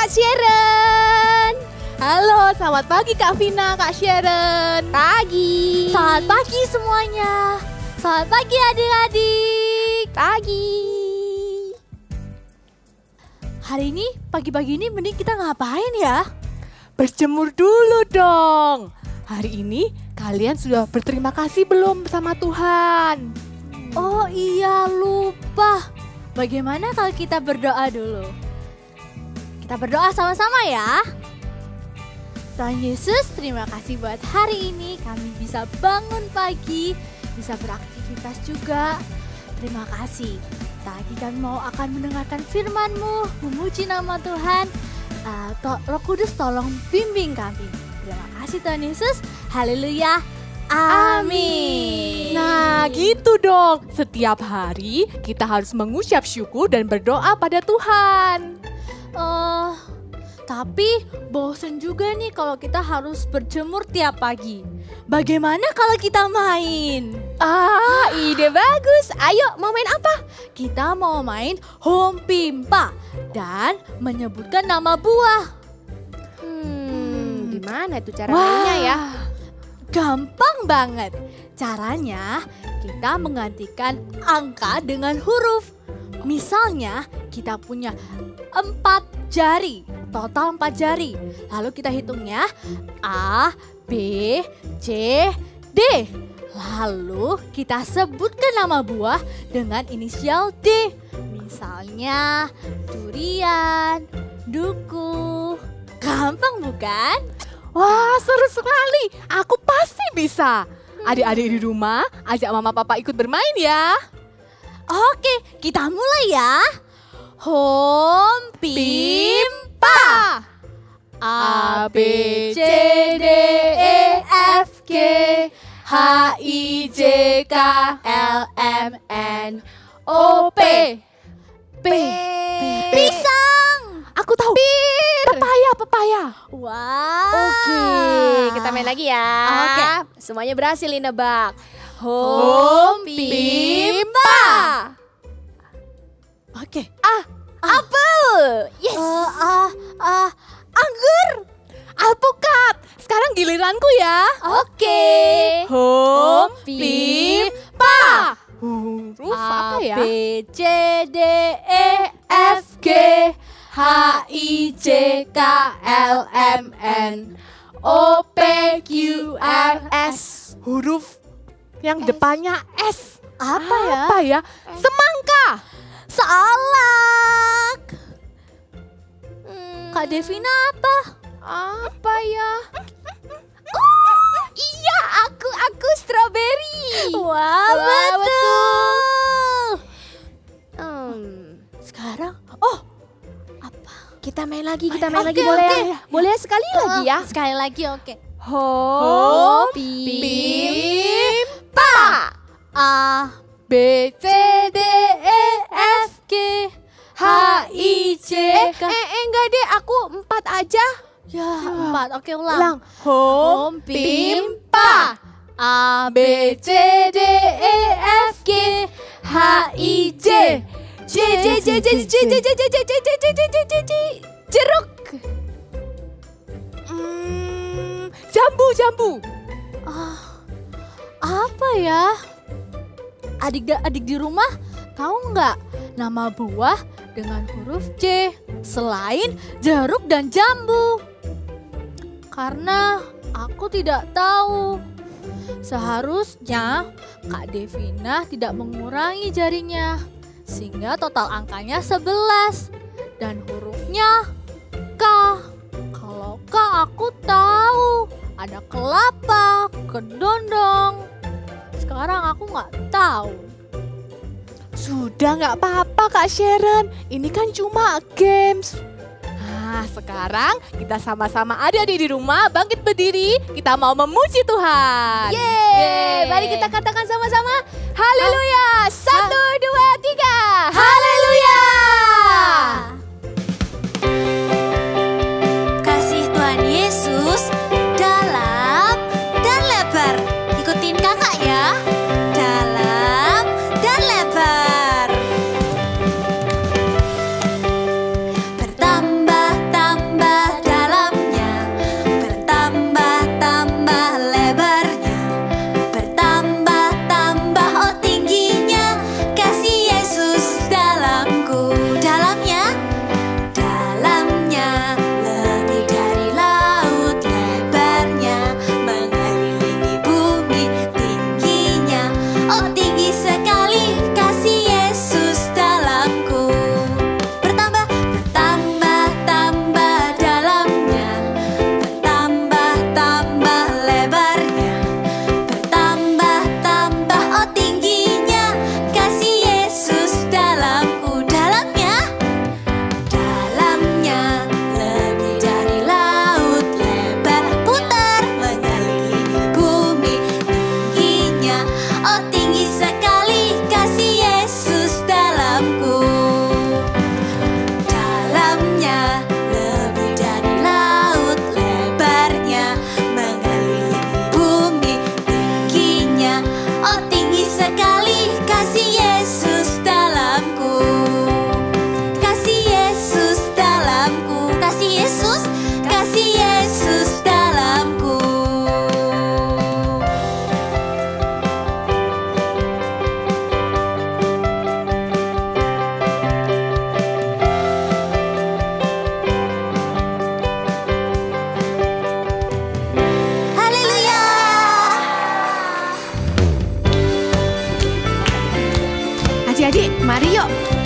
Kak Sharon. Halo, selamat pagi Kak Vina, Kak Sharon. Pagi. Selamat pagi semuanya. Selamat pagi adik-adik. Pagi. Hari ini, pagi-pagi ini mending kita ngapain ya? Berjemur dulu dong. Hari ini kalian sudah berterima kasih belum sama Tuhan? Oh iya, lupa. Bagaimana kalau kita berdoa dulu? Kita berdoa sama-sama ya. Tuhan Yesus, terima kasih buat hari ini kami bisa bangun pagi, bisa beraktivitas juga. Terima kasih. Tadi kami akan mendengarkan firman-Mu, memuji nama Tuhan. Roh Kudus tolong bimbing kami. Terima kasih Tuhan Yesus. Haleluya. Amin. Nah gitu dong. Setiap hari kita harus mengucap syukur dan berdoa pada Tuhan. Tapi bosen juga nih kalau kita harus berjemur tiap pagi. Bagaimana kalau kita main? Ide bagus. Ayo, mau main apa? Kita mau main home pimpa dan menyebutkan nama buah. Gimana itu cara mainnya ya? Gampang banget. Caranya kita menggantikan angka dengan huruf. Misalnya kita punya 4 jari, total 4 jari. Lalu kita hitungnya A, B, C, D. Lalu kita sebutkan nama buah dengan inisial D. Misalnya durian, duku. Gampang bukan? Wah seru sekali. Aku pasti bisa. Adik-adik di rumah ajak mama papa ikut bermain ya. Oke, kita mulai ya. Home pimpa. A, B, C, D, E, F, G, H, I, J, K, L, M, N, O, P. Pisang. Aku tahu. Pepaya. Wow. Oke, kita main lagi ya. Oke. Semuanya berhasil nih nebak. Home pimpa. Oke. Apel. Yes. Anggur. Alpukat. Sekarang giliranku ya. Oke. Home pimpa. Huruf apa ya? A, B, C, D, E, F, G, H, I, J, K, L, M, N, O, P, Q, R, S. Huruf yang depannya S. Apa ya? Semangka. Salak. Kak Devina apa? Apa ya? Oh, iya, aku strawberry. Wah, betul. Sekarang, Kita main lagi, Oke, boleh oke. ya? Boleh sekali lagi ya? Sekali lagi, oke. Home pimpa. A, B, C, D, E, F, G, H, I, J, K. Enggak deh, aku 4 aja. Ya, 4. Oke, ulang. Home pimpa. A, B, C, D, E, F, G, H, I, J. Jeruk. Jambu. Apa ya? Adik di rumah tahu nggak nama buah dengan huruf C selain jeruk dan jambu? Karena aku tidak tahu. Seharusnya Kak Devina tidak mengurangi jarinya sehingga total angkanya 11 dan hurufnya K. Kalau K aku tahu ada kelapa, kedondong. Sekarang aku nggak tahu. Sudah nggak apa-apa Kak Sharon. Ini kan cuma games. Nah sekarang kita sama-sama adik-adik di rumah bangkit berdiri. Kita mau memuji Tuhan. Yeay, mari kita katakan sama-sama. Haleluya. 1, 2, 3. Haleluya! Kasih Tuhan Yesus dalam dan lebar. Ikutin kakak ya. Dalam dan lebar. Bertambah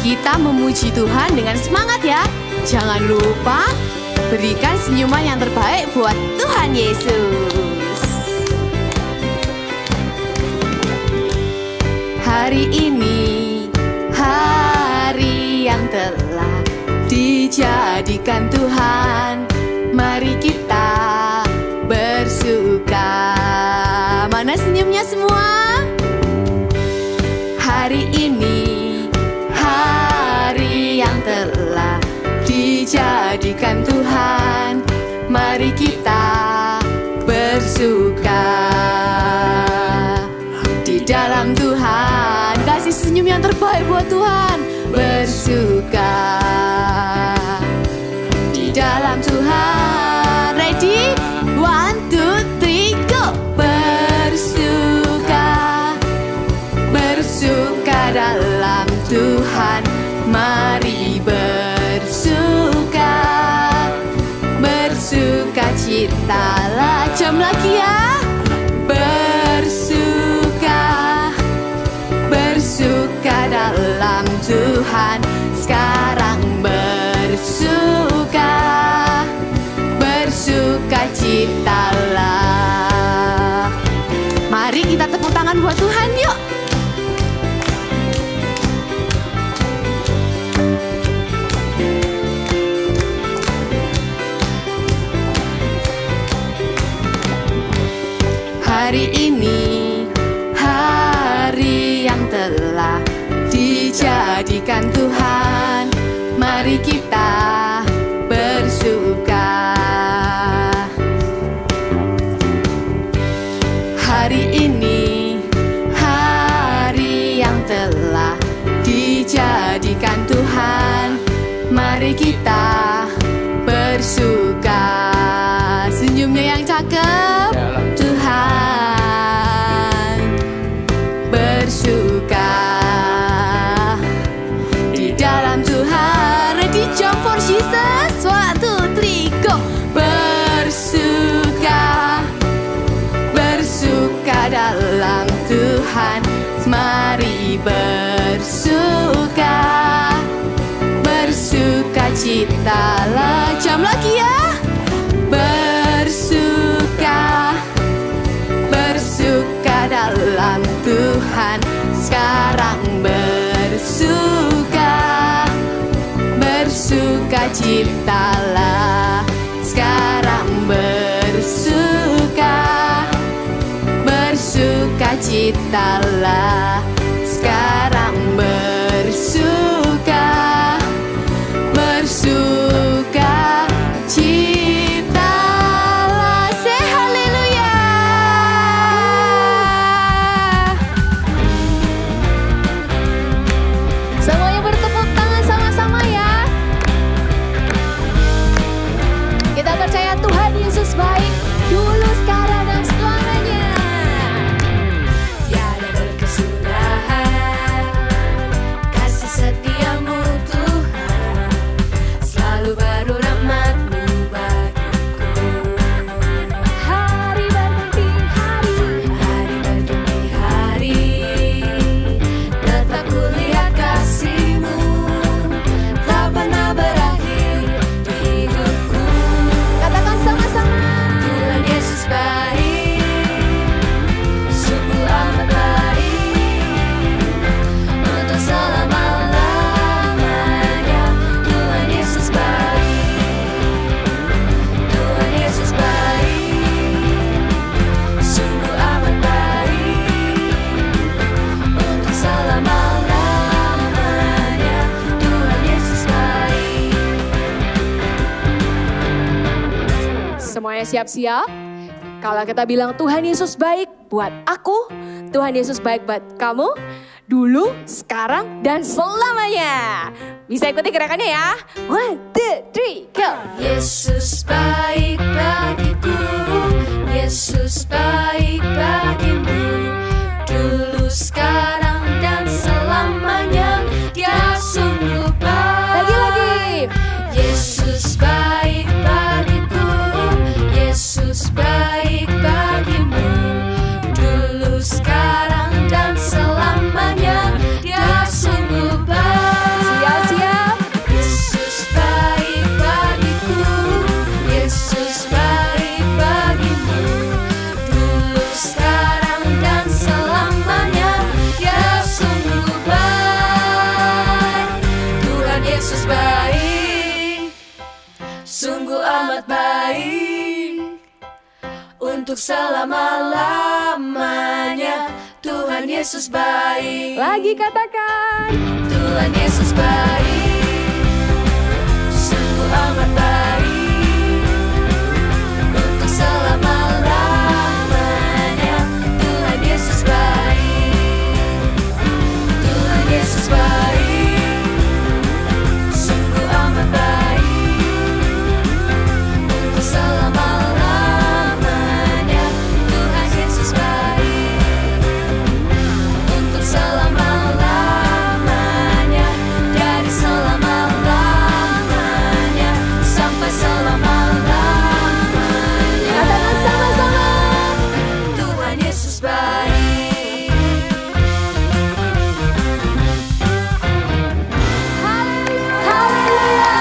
kita memuji Tuhan dengan semangat ya. Jangan lupa berikan senyuman yang terbaik buat Tuhan Yesus. Hari ini hari yang telah dijadikan Tuhan, mari kita bersuka. Mana senyumnya semua? Hari ini hari yang telah dijadikan Tuhan, mari kita bersuka di dalam Tuhan. Kasih senyum yang terbaik buat Tuhan. Bersuka di dalam Tuhan. Ready? 1, 2, 3, go! Bersuka, bersuka dalam Tuhan. Mari bersuka, bersuka citalah. Jam lagi ya. Bersuka, bersuka dalam Tuhan. Sekarang bersuka, bersuka citalah. Mari kita tepuk tangan buat Tuhan yuk. Hari ini hari yang telah dijadikan Tuhan, mari kita bersuka. Hari ini hari yang telah dijadikan Tuhan, mari kita bersuka. Senyumnya yang cakep. Tuhan bersuka di dalam Tuhan. Ready, jump for Jesus. 1, 2, 3, go! Bersuka, bersuka dalam Tuhan. Mari bersuka, bersuka citalah. Jam lagi ya. Bersuka, bersuka dalam Tuhan. Sekarang bersuka, bersuka citalah. Sekarang bersuka, bersuka citalah. Sekarang bersuka, bersuka citalah. Say haleluya. Semuanya bertepuk tangan sama-sama ya. Kita percaya Tuhan Yesus baik dulu, sekarang, dan selamanya. Tiada berkesudahan kasih setiamu Tuhan, selalu baru rahmat-Mu bagiku. Hari berganti hari, Hari berganti hari, tetap kulihat kasih-Mu, tak pernah berakhir di hidupku. katakan sama-sama. Tuhan Yesus baik, sungguh amat baik, untuk selama-lamanya. Tuhan Yesus baik, Tuhan Yesus baik, sungguh amat baik, untuk selama-lamanya. Tuhan Yesus baik. Semuanya siap-siap? Kalau kita bilang Tuhan Yesus baik buat aku, Tuhan Yesus baik buat kamu, dulu, sekarang, dan selamanya. Bisa ikuti gerakannya ya. 1, 2, 3, go! Yesus baik bagiku, Yesus baik bagimu, dulu, sekarang, dan selamanya. Dia sungguh baik. Lagi-lagi. Yesus baik bagiku, Yesus baik bagimu, dulu, sekarang, dan selamanya. Dia sungguh baik. untuk selama-lamanya. Tuhan Yesus baik. Lagi katakan. Tuhan Yesus baik, sungguh amat baik, untuk selama-lamanya. Tuhan Yesus baik, Tuhan Yesus baik, sungguh amat baik, untuk selama-lamanya. Tuhan Yesus baik, untuk selama-lamanya, dari selama-lamanya sampai selama-lamanya. Katakan sama-sama. Tuhan Yesus baik. Haleluya.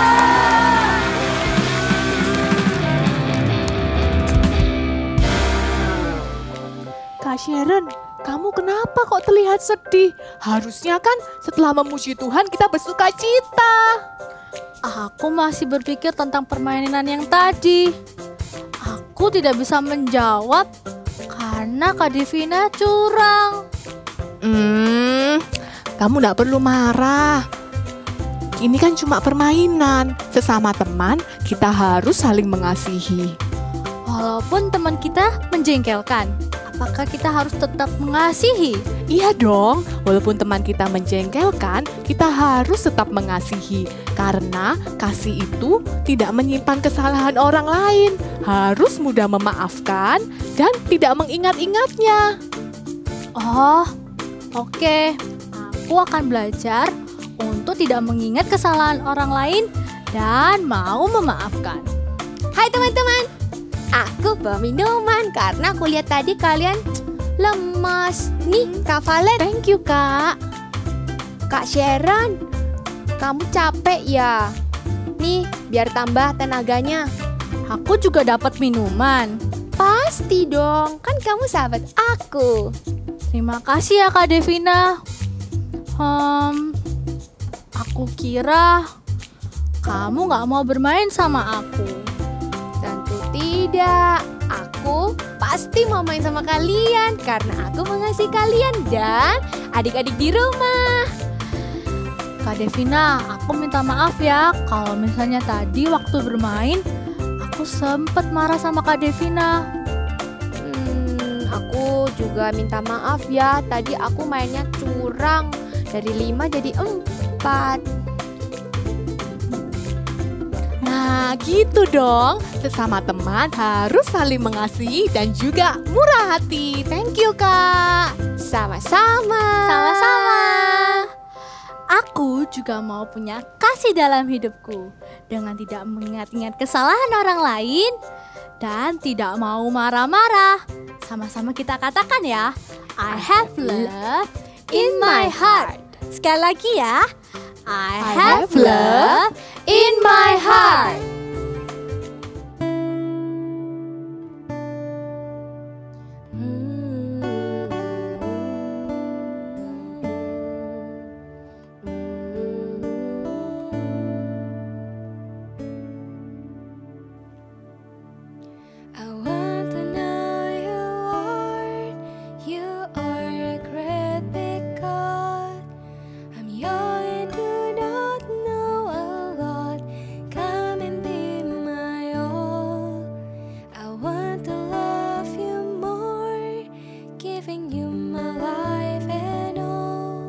Kak Sharon, kamu kenapa kok terlihat sedih? Harusnya kan setelah memuji Tuhan kita bersuka cita. Aku masih berpikir tentang permainan yang tadi. Aku tidak bisa menjawab karena Kak Devina curang. Kamu gak perlu marah. Ini kan cuma permainan. Sesama teman, kita harus saling mengasihi. Walaupun teman kita menjengkelkan, apakah kita harus tetap mengasihi? Iya dong, walaupun teman kita menjengkelkan, kita harus tetap mengasihi. Karena kasih itu tidak menyimpan kesalahan orang lain, harus mudah memaafkan dan tidak mengingat-ingatnya. Oh, oke. Aku akan belajar untuk tidak mengingat kesalahan orang lain dan mau memaafkan. Hai teman-teman, aku bawa minuman karena aku lihat tadi kalian lemas. Nih Kak Valen. Thank you, Kak. Kak Sharon, kamu capek ya? Nih biar tambah tenaganya. Aku juga dapat minuman. Pasti dong, kan kamu sahabat aku. Terima kasih ya Kak Devina. Aku kira kamu gak mau bermain sama aku. Tentu tidak, aku pasti mau main sama kalian karena aku mengasihi kalian dan adik-adik di rumah. Kak Devina, aku minta maaf ya kalau misalnya tadi waktu bermain aku sempat marah sama Kak Devina. Aku juga minta maaf ya, tadi aku mainnya curang. Dari 5 jadi 4. Nah, gitu dong. Sesama teman harus saling mengasihi dan juga murah hati. Thank you, Kak. Sama-sama. Sama-sama. Aku juga mau punya kasih dalam hidupku dengan tidak mengingat-ingat kesalahan orang lain dan tidak mau marah-marah. Sama-sama kita katakan ya, I have love in my heart. Sekali lagi ya, I have love in my heart. I want to know you, Lord. You are a great big God. I'm young and do not know a lot. Come and be my all. I want to love you more, giving you my life and all.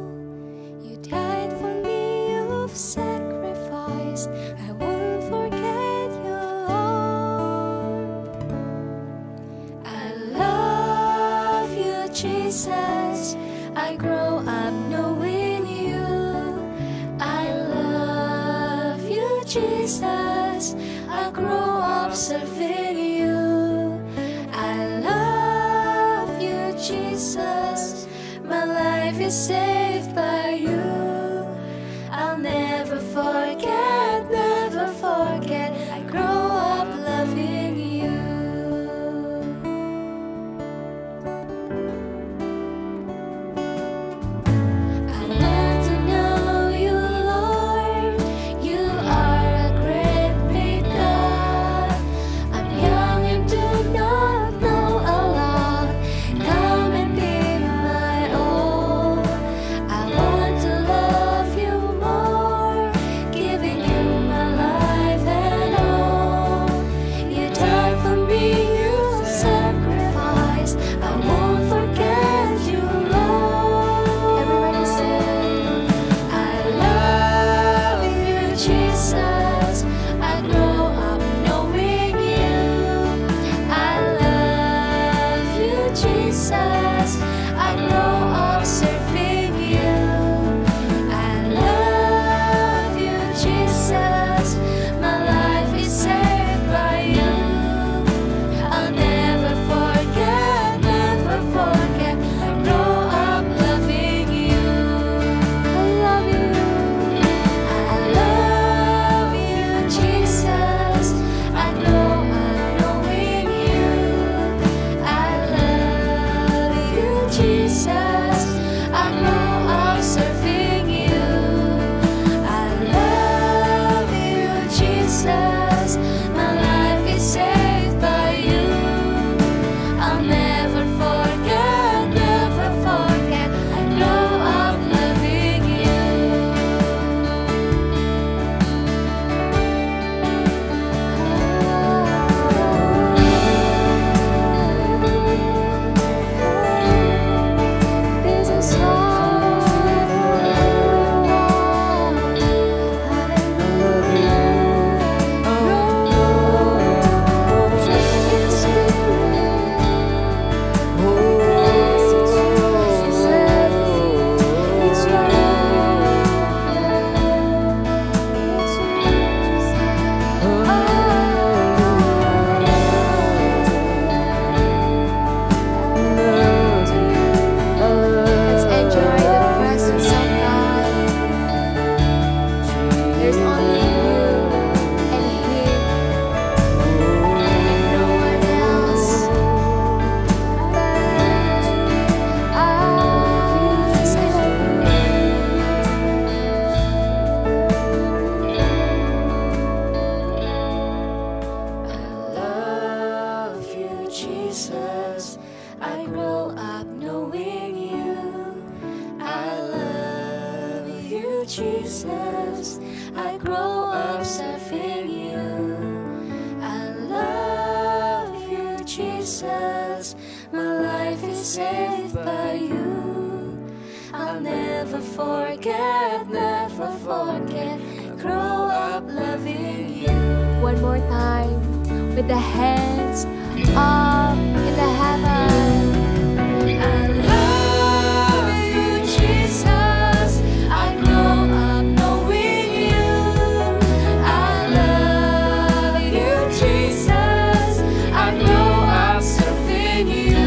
You died for me, you've sacrificed. I won't forget you, Lord. I love you, Jesus. I grow up knowing you. I love you, Jesus. I grow up serving you. I love you, Jesus. My life is saved by you. I'll never forget, never forget. I grow up loving you. I want to know you, Lord. You are a great big God. I'm young and do not know a Jesus. I grow up knowing you. I love you, Jesus. I grow up serving you. I love you, Jesus. My life is saved by you. I'll never forget, never forget. Grow up loving you. One more time, with the hands up in the heaven. I love you, Jesus. I grow up knowing you. I love you, Jesus. I grow up serving you.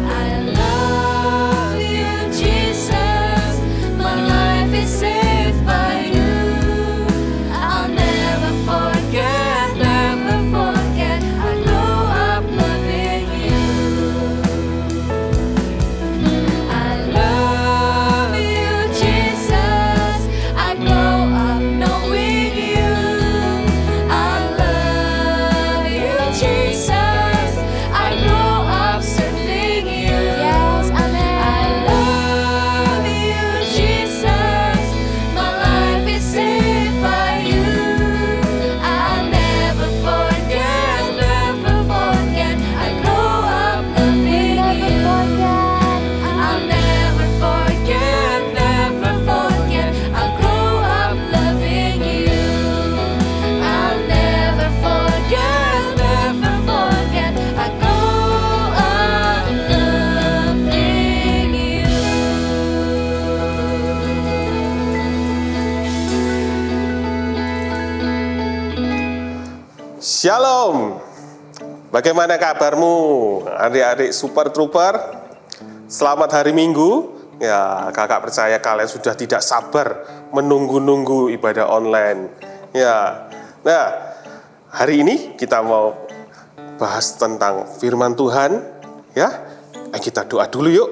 I love you, Jesus. My life is saved by you. I'll never forget, never forget. I grow up loving you. I love you, Jesus. I grow up knowing you. I love you, Jesus. I grow up serving you. Yes, amen. I love you, Jesus. My life is saved by you. I'll never forget, never forget. I grow up loving you. I'll never forget, never forget. I grow up loving you. I'll never forget, never forget. I grow up loving you. Shalom. Bagaimana kabarmu adik-adik Super Trooper? Selamat hari Minggu. Ya, kakak percaya kalian sudah tidak sabar menunggu-nunggu ibadah online. Ya. Nah, hari ini kita mau bahas tentang firman Tuhan, ya. Kita doa dulu yuk.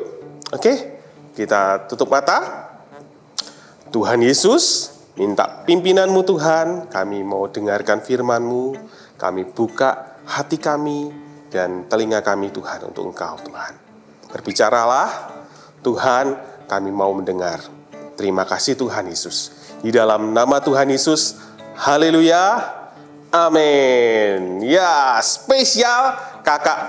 Oke? Kita tutup mata. Tuhan Yesus, minta pimpinanmu Tuhan, kami mau dengarkan firman-Mu, kami buka hati kami dan telinga kami Tuhan untuk Engkau Tuhan. Berbicaralah Tuhan, kami mau mendengar. Terima kasih Tuhan Yesus. Di dalam nama Tuhan Yesus, haleluya, amin. Ya, spesial kakak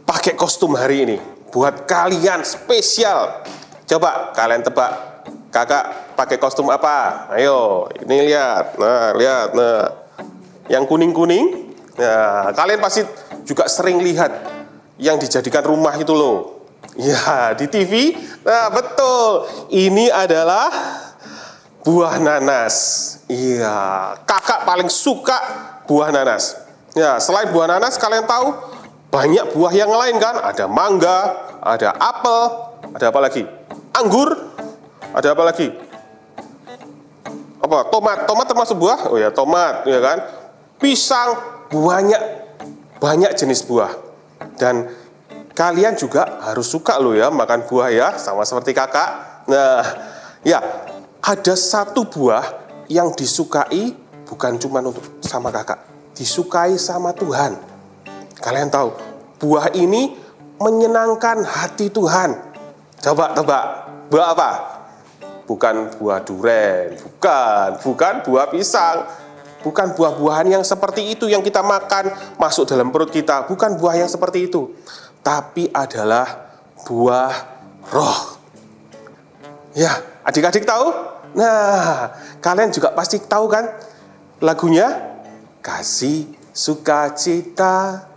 pakai kostum hari ini. Buat kalian spesial. Coba kalian tebak, kakak pakai kostum apa? Ayo, ini lihat. Nah, lihat. Nah, yang kuning-kuning. Nah, kalian pasti juga sering lihat yang dijadikan rumah itu loh. Ya, di TV. Nah, betul. Ini adalah buah nanas. Iya, kakak paling suka buah nanas. Ya, selain buah nanas, kalian tahu banyak buah yang lain kan? Ada mangga, ada apel, ada apa lagi? Anggur, ada apa lagi? Apa? Tomat termasuk buah? Oh ya, tomat, ya kan? Pisang, banyak jenis buah. Dan kalian juga harus suka loh ya makan buah ya, sama seperti kakak. Nah, ya, ada satu buah yang disukai bukan cuma untuk sama kakak, disukai sama Tuhan. Kalian tahu, buah ini menyenangkan hati Tuhan. Coba tebak, buah apa? Bukan buah duren, bukan buah pisang, bukan buah-buahan yang seperti itu yang kita makan masuk dalam perut kita, bukan buah yang seperti itu, tapi adalah buah roh. Ya, adik-adik tahu? Nah, kalian juga pasti tahu kan lagunya? Kasih, sukacita,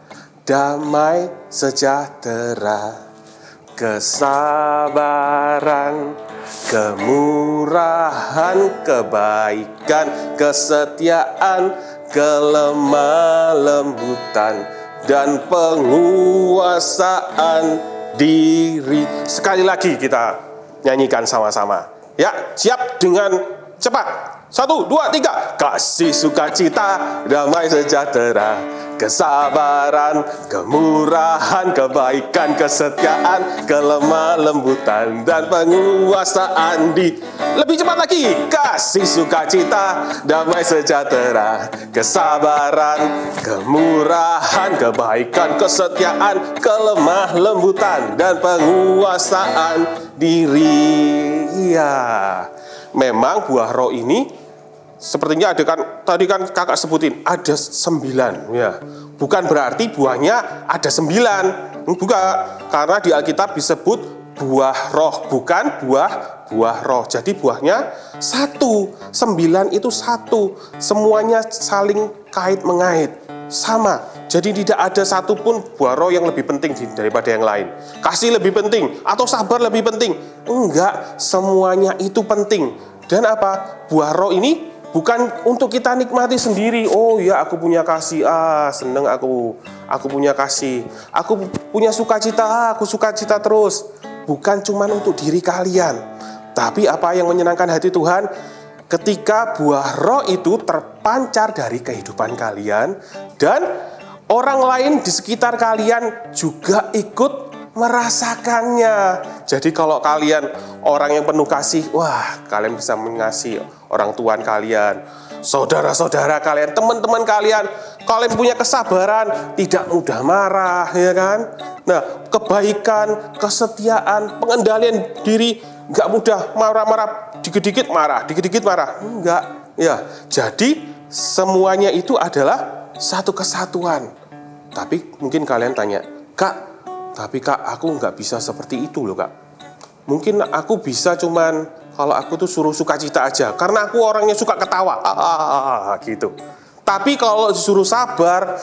damai, sejahtera, kesabaran, kemurahan, kebaikan, kesetiaan, kelemah lembutan, dan penguasaan diri. Sekali lagi kita nyanyikan sama-sama. Ya, siap dengan cepat. 1, 2, 3. Kasih, sukacita, damai, sejahtera, kesabaran, kemurahan, kebaikan, kesetiaan, kelemah lembutan, dan penguasaan di lebih cepat lagi, kasih, sukacita, damai sejahtera, kesabaran, kemurahan, kebaikan, kesetiaan, kelemah lembutan, dan penguasaan diri. Iya, memang buah roh ini sepertinya ada kan, tadi kan kakak sebutin ada 9 ya. Bukan berarti buahnya ada 9, bukan, karena di Alkitab disebut buah roh, bukan buah roh. Jadi buahnya 1, 9 itu 1, semuanya saling kait mengait, sama. Jadi tidak ada satupun buah roh yang lebih penting daripada yang lain. Kasih lebih penting atau sabar lebih penting? Enggak, semuanya itu penting. Dan apa? Buah roh ini bukan untuk kita nikmati sendiri. Oh ya, aku punya kasih, seneng aku punya kasih. Aku punya sukacita, aku sukacita terus. Bukan cuma untuk diri kalian. Tapi apa yang menyenangkan hati Tuhan? Ketika buah roh itu terpancar dari kehidupan kalian, dan orang lain di sekitar kalian juga ikut merasakannya. Jadi kalau kalian orang yang penuh kasih, wah, kalian bisa mengasihi orang tua kalian, saudara-saudara kalian, teman-teman kalian. Kalian punya kesabaran, tidak mudah marah, ya kan? Nah, kebaikan, kesetiaan, pengendalian diri, nggak mudah marah-marah, dikit-dikit marah, enggak. Ya, jadi semuanya itu adalah satu kesatuan. Tapi mungkin kalian tanya, Kak, aku nggak bisa seperti itu loh, Kak. Mungkin aku bisa cuman kalau aku tuh suruh sukacita aja, karena aku orangnya suka ketawa, gitu. Tapi kalau disuruh sabar,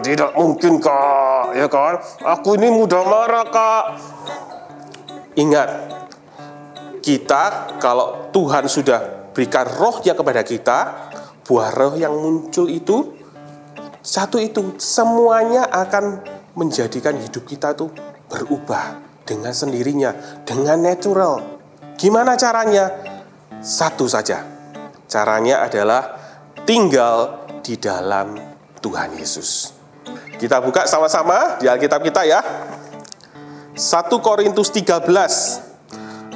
tidak mungkin, Kak, ya kan? Aku ini mudah marah, Kak. Ingat, kita kalau Tuhan sudah berikan rohnya kepada kita, buah roh yang muncul itu, satu itu, semuanya akan menjadikan hidup kita tuh berubah dengan sendirinya, dengan natural. Gimana caranya? Satu saja. Caranya adalah tinggal di dalam Tuhan Yesus. Kita buka sama-sama di Alkitab kita ya. 1 Korintus 13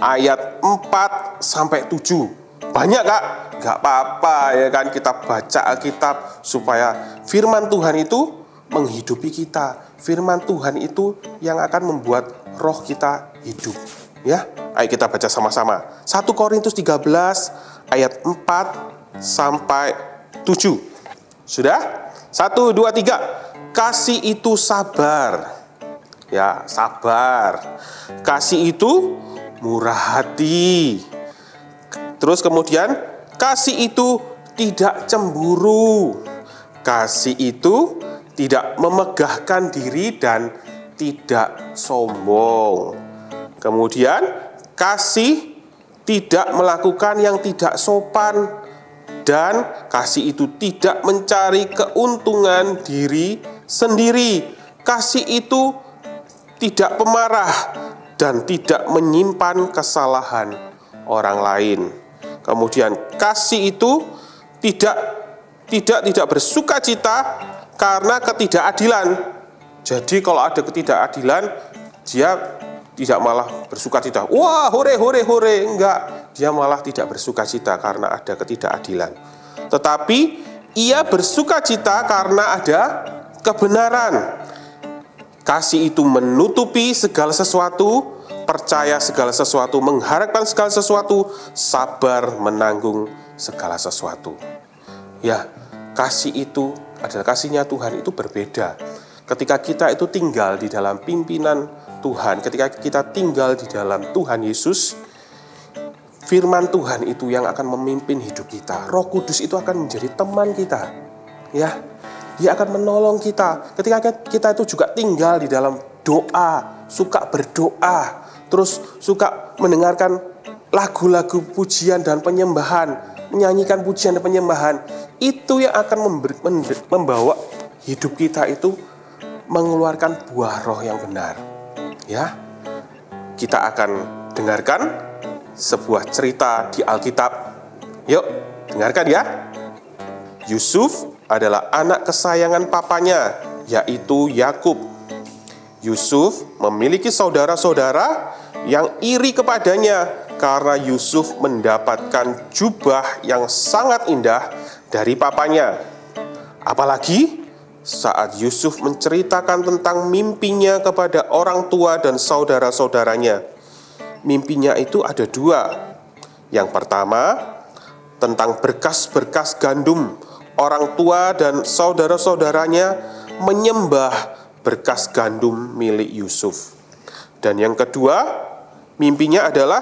ayat 4-7. Banyak, Kak? Gak apa-apa ya kan, kita baca Alkitab supaya firman Tuhan itu menghidupi kita. Firman Tuhan itu yang akan membuat roh kita hidup. Ya, ayo kita baca sama-sama. 1 Korintus 13 ayat 4-7. Sudah? 1, 2, 3. Kasih itu sabar. Ya, sabar. Kasih itu murah hati. Terus kemudian, kasih itu tidak cemburu. Kasih itu tidak memegahkan diri dan tidak sombong. Kemudian, kasih tidak melakukan yang tidak sopan, dan kasih itu tidak mencari keuntungan diri sendiri. Kasih itu tidak pemarah dan tidak menyimpan kesalahan orang lain. Kemudian, kasih itu tidak bersukacita karena ketidakadilan. Jadi kalau ada ketidakadilan, dia tidak malah bersukacita. Wah, hore, hore, hore. Enggak, dia malah tidak bersukacita karena ada ketidakadilan. Tetapi ia bersukacita karena ada kebenaran. Kasih itu menutupi segala sesuatu, percaya segala sesuatu, mengharapkan segala sesuatu, sabar menanggung segala sesuatu. Ya, kasih itu adalah kasihnya Tuhan itu berbeda. Ketika kita itu tinggal di dalam pimpinan Tuhan, ketika kita tinggal di dalam Tuhan Yesus, firman Tuhan itu yang akan memimpin hidup kita. Roh Kudus itu akan menjadi teman kita. Ya, dia akan menolong kita. Ketika kita itu juga tinggal di dalam doa, suka berdoa, terus suka mendengarkan lagu-lagu pujian dan penyembahan, menyanyikan pujian dan penyembahan, itu yang akan membawa hidup kita itu mengeluarkan buah roh yang benar. Ya, kita akan dengarkan sebuah cerita di Alkitab. Yuk, dengarkan ya. Yusuf adalah anak kesayangan papanya, yaitu Yakub. Yusuf memiliki saudara-saudara yang iri kepadanya karena Yusuf mendapatkan jubah yang sangat indah dari papanya. Apalagi saat Yusuf menceritakan tentang mimpinya kepada orang tua dan saudara-saudaranya. Mimpinya itu ada dua. Yang pertama, tentang berkas-berkas gandum. Orang tua dan saudara-saudaranya menyembah berkas gandum milik Yusuf. Dan yang kedua, mimpinya adalah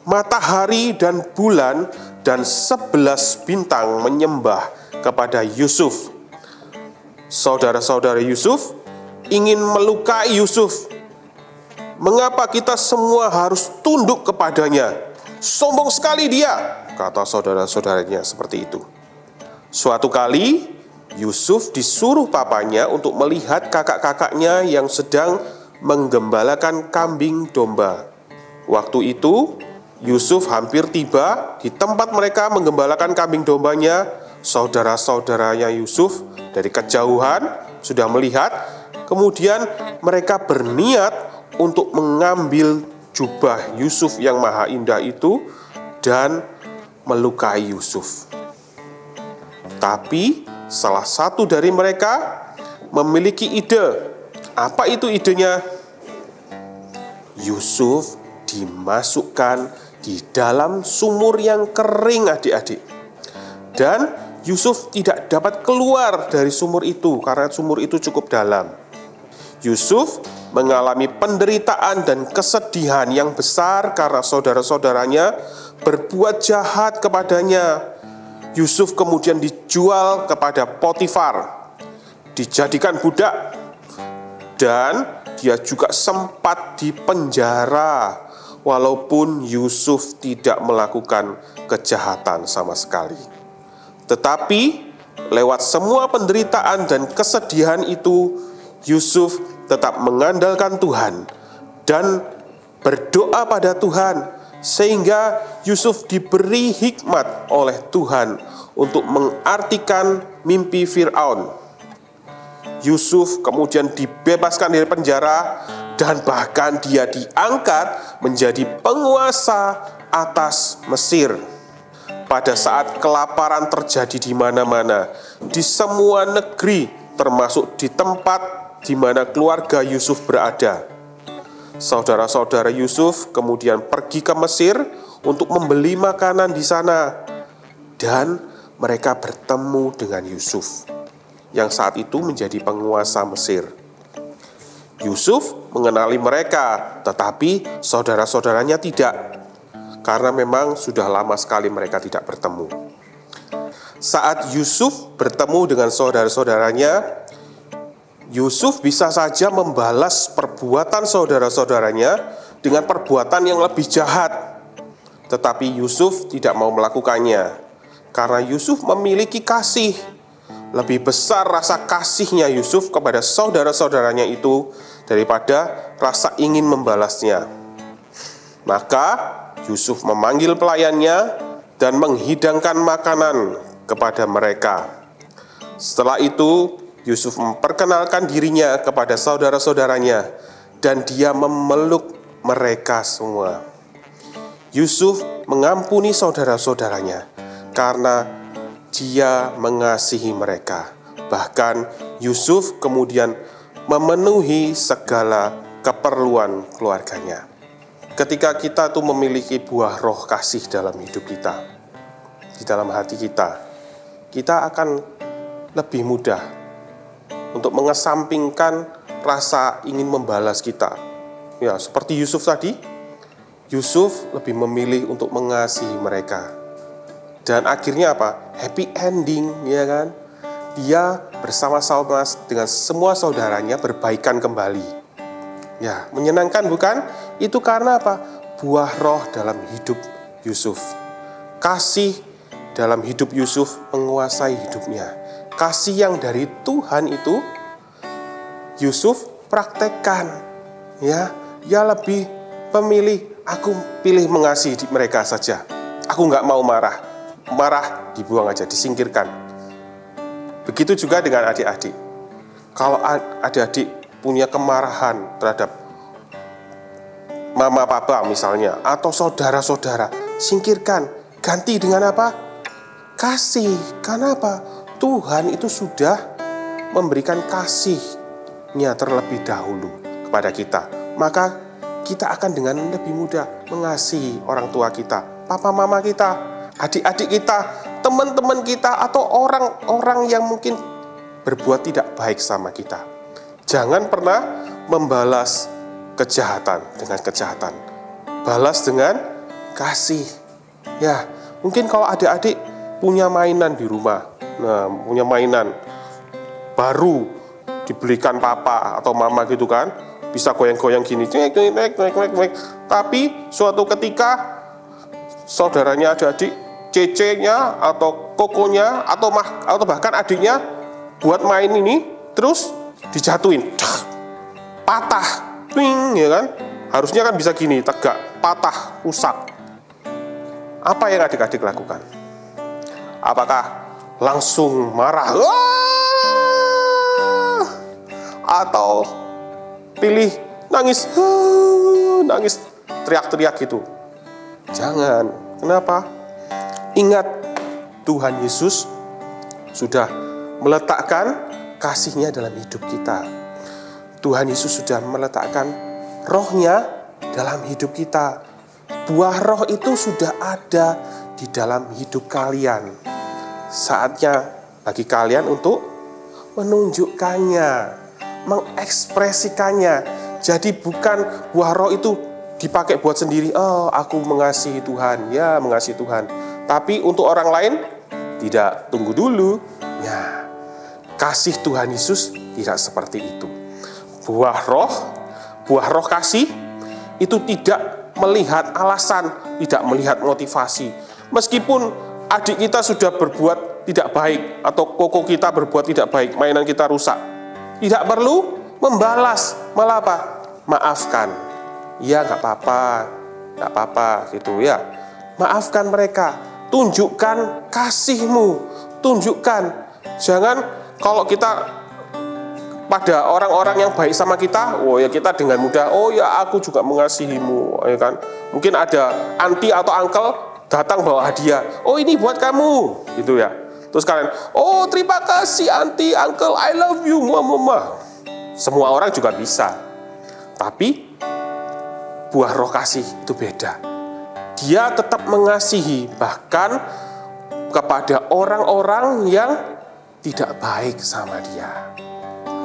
matahari dan bulan dan 11 bintang menyembah kepada Yusuf. Saudara-saudara Yusuf ingin melukai Yusuf. Mengapa kita semua harus tunduk kepadanya? Sombong sekali dia, kata saudara-saudaranya seperti itu. Suatu kali, Yusuf disuruh papanya untuk melihat kakak-kakaknya yang sedang menggembalakan kambing domba. Waktu itu, Yusuf hampir tiba di tempat mereka menggembalakan kambing dombanya. Saudara-saudaranya Yusuf dari kejauhan sudah melihat, kemudian mereka berniat untuk mengambil jubah Yusuf yang maha indah itu dan melukai Yusuf. Tapi salah satu dari mereka memiliki ide. Apa itu idenya? Yusuf dimasukkan di dalam sumur yang kering, adik-adik. Dan Yusuf tidak dapat keluar dari sumur itu karena sumur itu cukup dalam. Yusuf mengalami penderitaan dan kesedihan yang besar karena saudara-saudaranya berbuat jahat kepadanya. Yusuf kemudian dijual kepada Potifar, dijadikan budak, dan dia juga sempat dipenjara walaupun Yusuf tidak melakukan kejahatan sama sekali. Tetapi lewat semua penderitaan dan kesedihan itu, Yusuf tetap mengandalkan Tuhan dan berdoa pada Tuhan, sehingga Yusuf diberi hikmat oleh Tuhan untuk mengartikan mimpi Fir'aun. Yusuf kemudian dibebaskan dari penjara dan bahkan dia diangkat menjadi penguasa atas Mesir. Pada saat kelaparan terjadi di mana-mana, di semua negeri, termasuk di tempat di mana keluarga Yusuf berada. Saudara-saudara Yusuf kemudian pergi ke Mesir untuk membeli makanan di sana, dan mereka bertemu dengan Yusuf, yang saat itu menjadi penguasa Mesir. Yusuf mengenali mereka, tetapi saudara-saudaranya tidak, karena memang sudah lama sekali mereka tidak bertemu. Saat Yusuf bertemu dengan saudara-saudaranya, Yusuf bisa saja membalas perbuatan saudara-saudaranya dengan perbuatan yang lebih jahat. Tetapi Yusuf tidak mau melakukannya, karena Yusuf memiliki kasih. Lebih besar rasa kasihnya Yusuf kepada saudara-saudaranya itu daripada rasa ingin membalasnya. Maka Yusuf memanggil pelayannya dan menghidangkan makanan kepada mereka. Setelah itu, Yusuf memperkenalkan dirinya kepada saudara-saudaranya dan dia memeluk mereka semua. Yusuf mengampuni saudara-saudaranya karena dia mengasihi mereka. Bahkan Yusuf kemudian memenuhi segala keperluan keluarganya. Ketika kita tuh memiliki buah roh kasih dalam hidup kita, di dalam hati kita, kita akan lebih mudah untuk mengesampingkan rasa ingin membalas kita. Ya, seperti Yusuf tadi, Yusuf lebih memilih untuk mengasihi mereka. Dan akhirnya apa? Happy ending, ya kan? Dia bersama-sama dengan semua saudaranya berbaikan kembali. Ya, menyenangkan bukan? Itu karena apa? Buah roh dalam hidup Yusuf. Kasih dalam hidup Yusuf menguasai hidupnya. Kasih yang dari Tuhan itu Yusuf praktekkan. Ya, dia lebih memilih, aku pilih mengasihi mereka saja. Aku nggak mau marah. Marah dibuang aja, disingkirkan. Begitu juga dengan adik-adik. Kalau adik-adik punya kemarahan terhadap mama papa misalnya, atau saudara-saudara, singkirkan. Ganti dengan apa? Kasih. Karena apa? Tuhan itu sudah memberikan kasih-Nya terlebih dahulu kepada kita. Maka kita akan dengan lebih mudah mengasihi orang tua kita, papa mama kita, adik-adik kita, teman-teman kita, atau orang-orang yang mungkin berbuat tidak baik sama kita. Jangan pernah membalas kejahatan dengan kejahatan. Balas dengan kasih. Ya, mungkin kalau adik-adik punya mainan di rumah, punya mainan baru dibelikan papa atau mama gitu kan, bisa goyang-goyang gini, tapi suatu ketika saudaranya adik-adik, cece-nya atau kokonya atau bahkan adiknya buat main ini, terus dijatuhin, patah, ya kan? Harusnya kan bisa gini, tegak, patah, rusak. Apa yang adik-adik lakukan? Apakah langsung marah? Atau pilih nangis, teriak-teriak gitu? Jangan. Kenapa? Ingat, Tuhan Yesus sudah meletakkan kasih-Nya dalam hidup kita. Tuhan Yesus sudah meletakkan roh-Nya dalam hidup kita. Buah roh itu sudah ada di dalam hidup kalian. Saatnya bagi kalian untuk menunjukkannya, mengekspresikannya. Jadi bukan buah roh itu dipakai buat sendiri. Oh, aku mengasihi Tuhan, ya mengasihi Tuhan. Tapi untuk orang lain tidak, tunggu dulu. Ya, kasih Tuhan Yesus tidak seperti itu. Buah roh kasih itu tidak melihat alasan, tidak melihat motivasi. Meskipun adik kita sudah berbuat tidak baik atau koko kita berbuat tidak baik, mainan kita rusak, tidak perlu membalas, malah apa? Maafkan. Ya nggak apa-apa gitu ya. Maafkan mereka, tunjukkan kasih-Mu, tunjukkan. Jangan kalau kita pada orang-orang yang baik sama kita, oh ya kita dengan mudah, oh ya aku juga mengasihimu, ya kan? Mungkin ada anti atau uncle datang bawa hadiah, oh ini buat kamu, gitu ya. Terus kalian, oh terima kasih anti, uncle, I love you, mama. Semua orang juga bisa, tapi buah roh kasih itu beda. Dia tetap mengasihi bahkan kepada orang-orang yang tidak baik sama dia.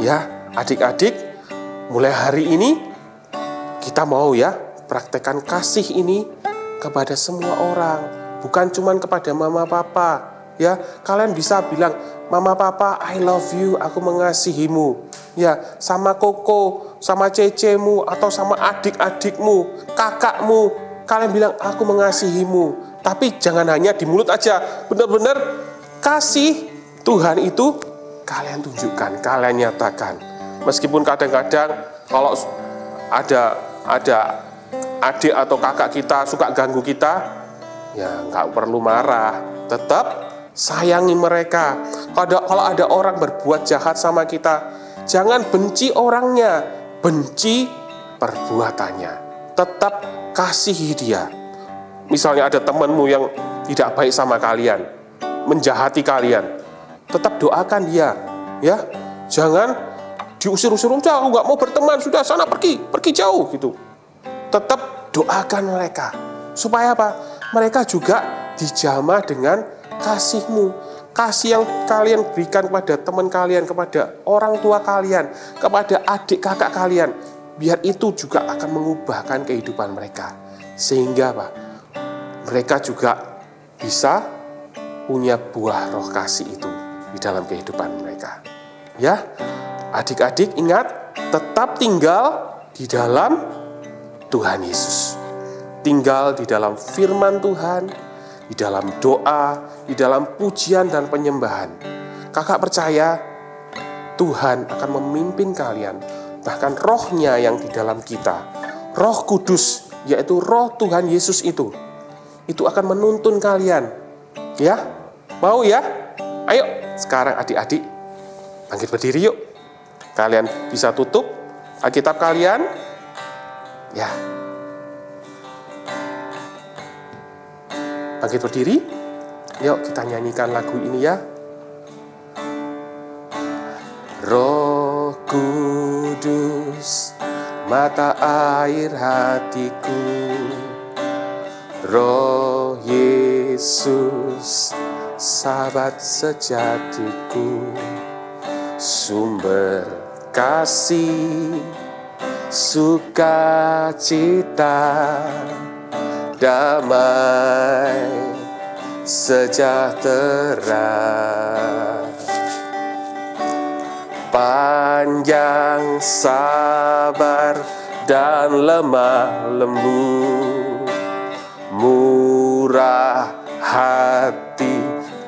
Ya, adik-adik, mulai hari ini kita mau ya praktekkan kasih ini kepada semua orang, bukan cuma kepada mama papa. Ya, kalian bisa bilang, mama papa, I love you, aku mengasihimu. Ya, sama koko, sama cecemu, atau sama adik-adikmu, kakakmu, kalian bilang aku mengasihimu. Tapi jangan hanya di mulut aja, benar-benar kasih Tuhan itu kalian tunjukkan, kalian nyatakan. Meskipun kadang-kadang kalau ada adik atau kakak kita suka ganggu kita, ya nggak perlu marah, tetap sayangi mereka. Kalau ada orang berbuat jahat sama kita, jangan benci orangnya, benci perbuatannya. Tetap kasihi dia. Misalnya ada temanmu yang tidak baik sama kalian, menjahati kalian, tetap doakan dia, ya. Jangan diusir-usir, udah aku nggak mau berteman, sudah sana pergi jauh gitu. Tetap doakan mereka, supaya apa? Mereka juga dijamah dengan kasih-Mu, kasih yang kalian berikan kepada teman kalian, kepada orang tua kalian, kepada adik kakak kalian. Biar itu juga akan mengubahkan kehidupan mereka, sehingga apa? Mereka juga bisa punya buah roh kasih itu di dalam kehidupan mereka. Ya, adik-adik ingat, tetap tinggal di dalam Tuhan Yesus. Tinggal di dalam firman Tuhan, di dalam doa, di dalam pujian dan penyembahan. Kakak percaya Tuhan akan memimpin kalian, bahkan roh-Nya yang di dalam kita, Roh Kudus, yaitu roh Tuhan Yesus itu akan menuntun kalian. Ya, mau ya? Ayo sekarang adik-adik Bangkit berdiri yuk. Kalian bisa tutup Alkitab kalian. Ya. Bangkit berdiri. Yuk kita nyanyikan lagu ini ya. Roh Kudus, mata air hatiku. Roh Yesus, sahabat sejatiku. Sumber kasih, sukacita, damai, sejahtera. Panjang sabar dan lemah lembut, murah hati,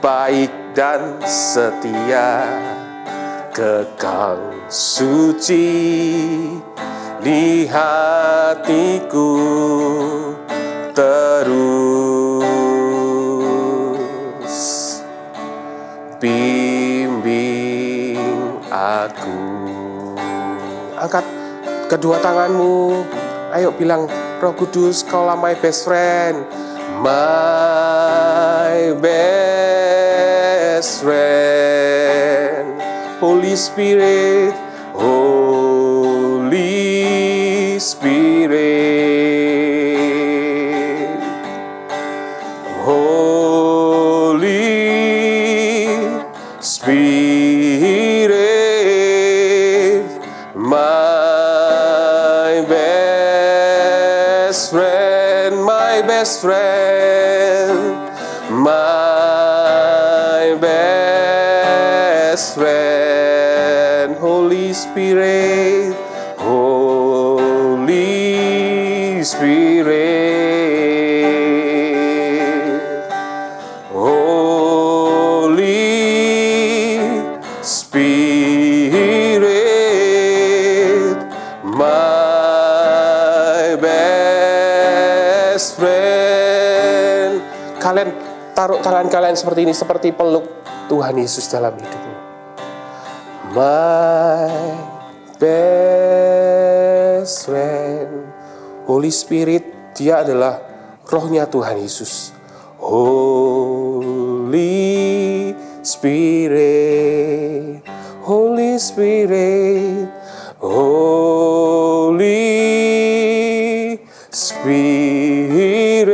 baik dan setia, kekal suci di hatiku terus. Bimbing aku. Angkat kedua tanganmu. Ayo bilang, Roh Kudus, Kaulah my best friend. My best friend. Holy Spirit, Holy Spirit, Holy Spirit, my best friend, my best friend, my best friend, Holy Spirit, Holy Spirit, Holy Spirit, my best friend. Kalian taruh tangan kalian seperti ini, seperti peluk Tuhan Yesus dalam hidupmu. My best friend, Holy Spirit, dia adalah rohnya Tuhan Yesus. Holy Spirit, Holy Spirit, Holy Spirit,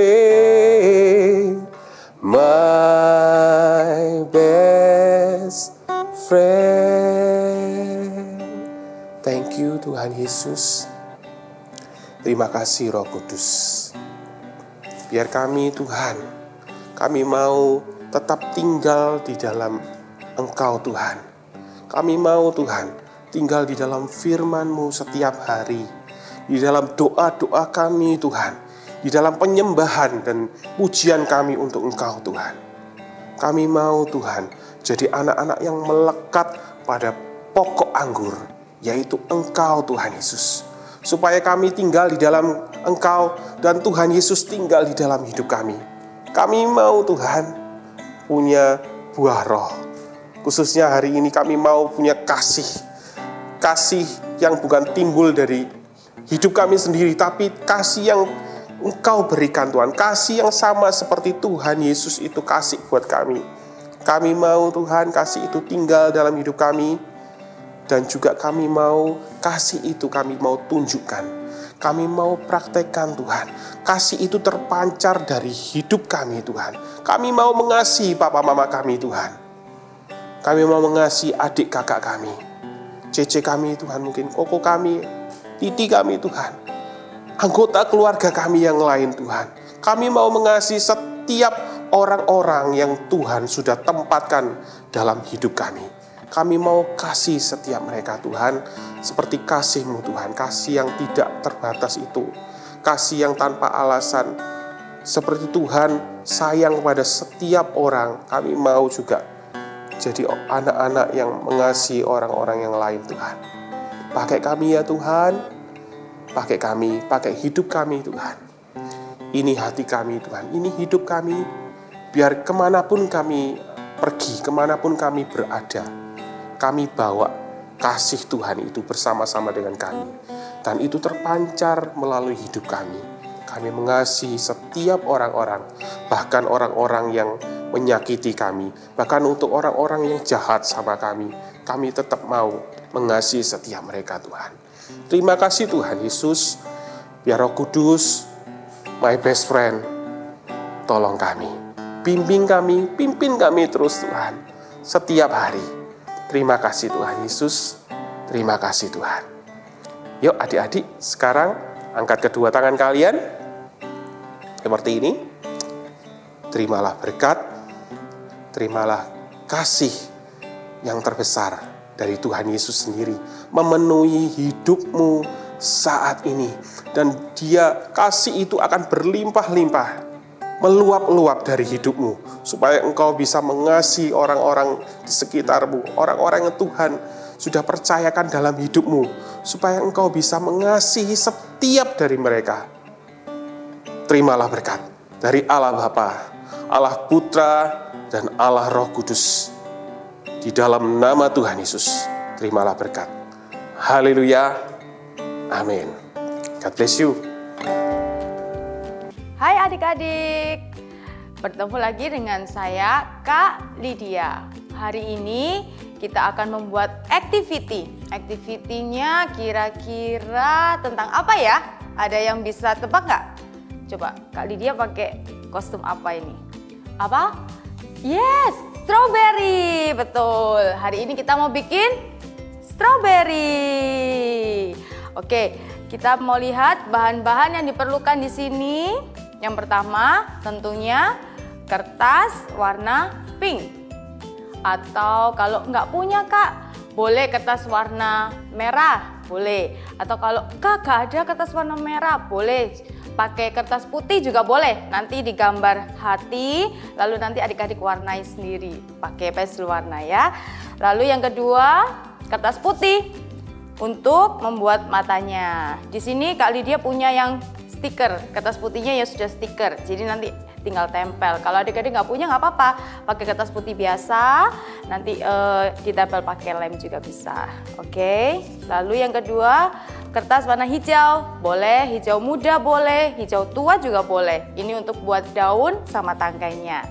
my best friend. Thank you Tuhan Yesus. Terima kasih Roh Kudus. Biar kami Tuhan, kami mau tetap tinggal di dalam Engkau Tuhan. Kami mau Tuhan tinggal di dalam firman-Mu setiap hari. Di dalam doa-doa kami Tuhan. Di dalam penyembahan dan pujian kami untuk Engkau Tuhan. Kami mau Tuhan jadi anak-anak yang melekat pada pokok anggur, yaitu Engkau Tuhan Yesus. Supaya kami tinggal di dalam Engkau dan Tuhan Yesus tinggal di dalam hidup kami. Kami mau Tuhan punya buah roh. Khususnya hari ini kami mau punya kasih. Kasih yang bukan timbul dari hidup kami sendiri, tapi kasih yang Engkau berikan Tuhan. Kasih yang sama seperti Tuhan Yesus itu kasih buat kami. Kami mau Tuhan kasih itu tinggal dalam hidup kami. Dan juga kami mau kasih itu kami mau tunjukkan. Kami mau praktekkan Tuhan. Kasih itu terpancar dari hidup kami Tuhan. Kami mau mengasihi papa mama kami Tuhan. Kami mau mengasihi adik kakak kami. Cece kami Tuhan, mungkin koko kami, titi kami Tuhan. Anggota keluarga kami yang lain Tuhan. Kami mau mengasihi setiap orang-orang yang Tuhan sudah tempatkan dalam hidup kami. Kami mau kasih setiap mereka Tuhan, seperti kasih-Mu Tuhan, kasih yang tidak terbatas itu, kasih yang tanpa alasan, seperti Tuhan sayang pada setiap orang. Kami mau juga jadi anak-anak yang mengasihi orang-orang yang lain Tuhan. Pakai kami ya Tuhan, pakai kami, pakai hidup kami Tuhan. Ini hati kami Tuhan, ini hidup kami, biar kemanapun kami pergi, kemanapun kami berada, kami bawa kasih Tuhan itu bersama-sama dengan kami. Dan itu terpancar melalui hidup kami. Kami mengasihi setiap orang-orang, bahkan orang-orang yang menyakiti kami, bahkan untuk orang-orang yang jahat sama kami tetap mau mengasihi setiap mereka Tuhan. Terima kasih Tuhan Yesus, biar Roh Kudus, my best friend, tolong kami, bimbing kami, pimpin kami terus Tuhan, setiap hari. Terima kasih Tuhan Yesus, terima kasih Tuhan. Yuk adik-adik, sekarang angkat kedua tangan kalian, seperti ini. Terimalah berkat, terimalah kasih yang terbesar dari Tuhan Yesus sendiri memenuhi hidupmu saat ini. Dan Dia kasih itu akan berlimpah-limpah, meluap-luap dari hidupmu, supaya engkau bisa mengasihi orang-orang di sekitarmu, orang-orang yang Tuhan sudah percayakan dalam hidupmu, supaya engkau bisa mengasihi setiap dari mereka. Terimalah berkat dari Allah Bapa, Allah Putra, dan Allah Roh Kudus. Di dalam nama Tuhan Yesus, terimalah berkat. Haleluya. Amin. God bless you. Hai adik-adik, bertemu lagi dengan saya Kak Lydia. Hari ini kita akan membuat activity. Activity-nya kira-kira tentang apa ya? Ada yang bisa tebak nggak? Coba Kak Lydia pakai kostum apa ini? Apa? Yes, strawberry. Betul. Hari ini kita mau bikin strawberry. Oke, kita mau lihat bahan-bahan yang diperlukan di sini. Yang pertama, tentunya kertas warna pink. Atau kalau nggak punya Kak, boleh kertas warna merah, boleh. Atau kalau Kak nggak ada kertas warna merah, boleh. Pakai kertas putih juga boleh, nanti digambar hati, lalu nanti adik-adik warnai sendiri, pakai pensil warna ya. Lalu yang kedua, kertas putih untuk membuat matanya. Di sini Kak Lydia punya yang stiker, kertas putihnya ya sudah stiker, jadi nanti tinggal tempel. Kalau adik-adik nggak punya nggak apa-apa, pakai kertas putih biasa, nanti ditempel pakai lem juga bisa. Oke. Lalu yang kedua, kertas warna hijau, boleh, hijau muda boleh, hijau tua juga boleh. Ini untuk buat daun sama tangkainya.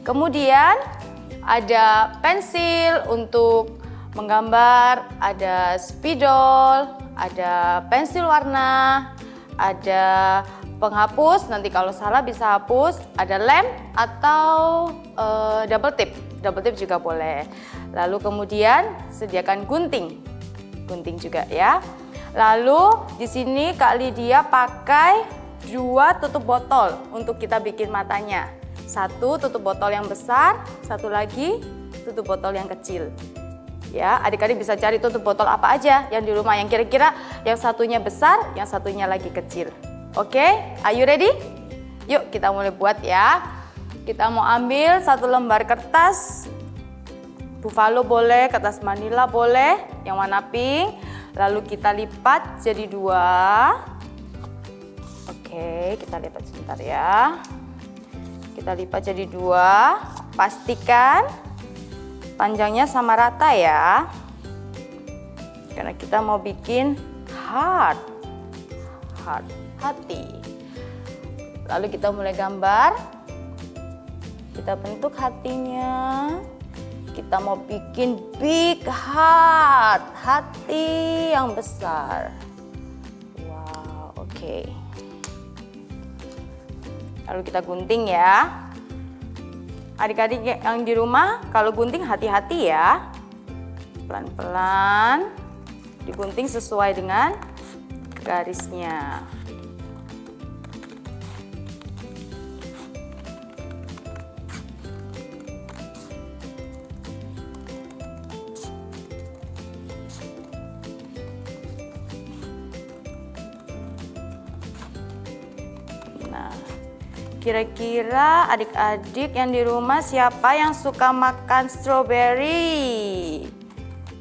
Kemudian ada pensil untuk menggambar, ada spidol, ada pensil warna, ada penghapus, nanti kalau salah bisa hapus, ada lem atau double tip juga boleh. Lalu kemudian sediakan gunting juga ya. Lalu di sini Kak Lydia pakai 2 tutup botol untuk kita bikin matanya. 1 tutup botol yang besar, 1 lagi tutup botol yang kecil. Ya, adik-adik bisa cari tutup botol apa aja yang di rumah, yang kira-kira yang satunya besar, yang satunya lagi kecil. Oke, are you ready? Yuk kita mulai buat ya. Kita mau ambil 1 lembar kertas buffalo boleh, kertas manila boleh, yang warna pink. Lalu kita lipat jadi 2. Oke, kita lipat sebentar ya. Kita lipat jadi 2. Pastikan panjangnya sama rata ya. Karena kita mau bikin hati. Lalu kita mulai gambar. Kita bentuk hatinya. Kita mau bikin big heart, hati yang besar. Wow, oke. Lalu kita gunting ya. Adik-adik yang di rumah kalau gunting hati-hati ya. Pelan-pelan digunting sesuai dengan garisnya. Nah, kira-kira adik-adik yang di rumah siapa yang suka makan strawberry?